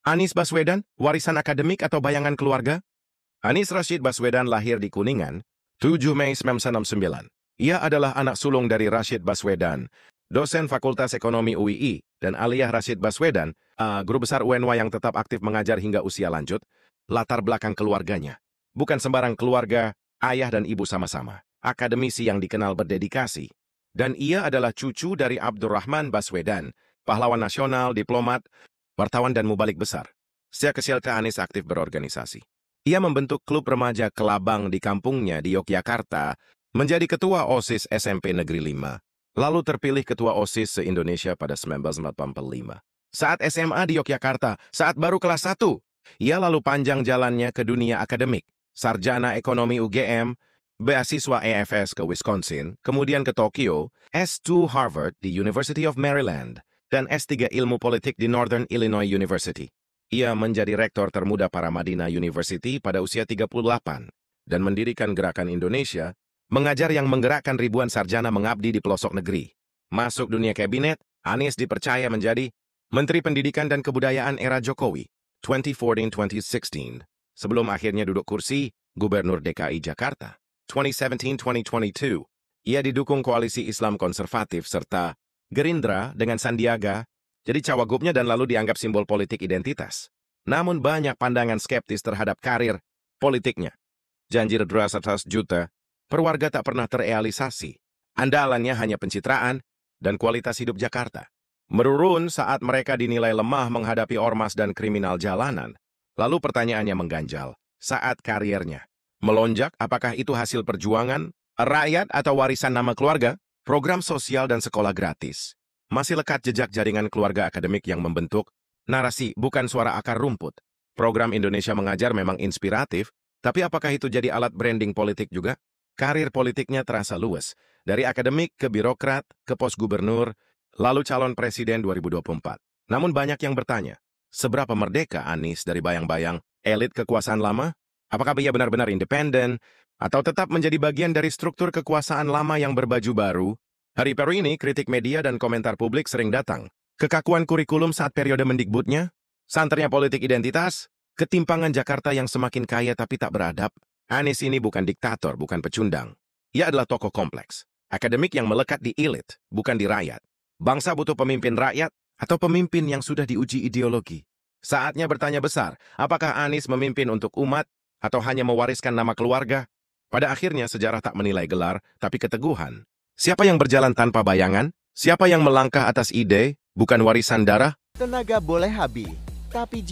Anies Baswedan, warisan akademik atau bayangan keluarga? Anies Rashid Baswedan lahir di Kuningan, 7 Mei 1969. Ia adalah anak sulung dari Rashid Baswedan, dosen Fakultas Ekonomi UII, dan Aliyah Rashid Baswedan, guru besar UNY yang tetap aktif mengajar hingga usia lanjut. Latar belakang keluarganya. Bukan sembarang keluarga, ayah dan ibu sama-sama. Akademisi yang dikenal berdedikasi. Dan ia adalah cucu dari Abdurrahman Baswedan, pahlawan nasional, diplomat, wartawan dan mubalik besar. Sejak kecil Anies aktif berorganisasi. Ia membentuk klub remaja Kelabang di kampungnya di Yogyakarta, menjadi ketua OSIS SMP Negeri 5, lalu terpilih ketua OSIS se-Indonesia pada 1985. Saat SMA di Yogyakarta, saat baru kelas 1, ia lalu panjang jalannya ke dunia akademik, sarjana ekonomi UGM, beasiswa EFS ke Wisconsin, kemudian ke Tokyo, S2 Harvard di University of Maryland, dan S3 Ilmu Politik di Northern Illinois University. Ia menjadi rektor termuda Paramadina University pada usia 38 dan mendirikan Gerakan Indonesia, mengajar yang menggerakkan ribuan sarjana mengabdi di pelosok negeri. Masuk dunia kabinet, Anies dipercaya menjadi Menteri Pendidikan dan Kebudayaan era Jokowi, 2014-2016, sebelum akhirnya duduk kursi Gubernur DKI Jakarta, 2017-2022. Ia didukung Koalisi Islam Konservatif serta Gerindra dengan Sandiaga, jadi cawagupnya dan lalu dianggap simbol politik identitas. Namun banyak pandangan skeptis terhadap karir politiknya. Janji deras 100 juta, per warga tak pernah terrealisasi. Andalannya hanya pencitraan dan kualitas hidup Jakarta. Menurun saat mereka dinilai lemah menghadapi ormas dan kriminal jalanan. Lalu pertanyaannya mengganjal, saat karirnya melonjak, apakah itu hasil perjuangan, rakyat atau warisan nama keluarga? Program sosial dan sekolah gratis. Masih lekat jejak jaringan keluarga akademik yang membentuk narasi, bukan suara akar rumput. Program Indonesia Mengajar memang inspiratif, tapi apakah itu jadi alat branding politik juga? Karir politiknya terasa luas, dari akademik ke birokrat, ke pos gubernur, lalu calon presiden 2024. Namun banyak yang bertanya, seberapa merdeka Anies dari bayang-bayang elit kekuasaan lama? Apakah ia benar-benar independen, atau tetap menjadi bagian dari struktur kekuasaan lama yang berbaju baru? Hari per ini, kritik media dan komentar publik sering datang. Kekakuan kurikulum saat periode mendikbudnya, santernya politik identitas, ketimpangan Jakarta yang semakin kaya tapi tak beradab. Anies ini bukan diktator, bukan pecundang. Ia adalah tokoh kompleks, akademik yang melekat di elit, bukan di rakyat. Bangsa butuh pemimpin rakyat atau pemimpin yang sudah diuji ideologi. Saatnya bertanya besar, apakah Anies memimpin untuk umat atau hanya mewariskan nama keluarga? Pada akhirnya sejarah tak menilai gelar, tapi keteguhan. Siapa yang berjalan tanpa bayangan? Siapa yang melangkah atas ide, bukan warisan darah? Tenaga boleh habis, tapi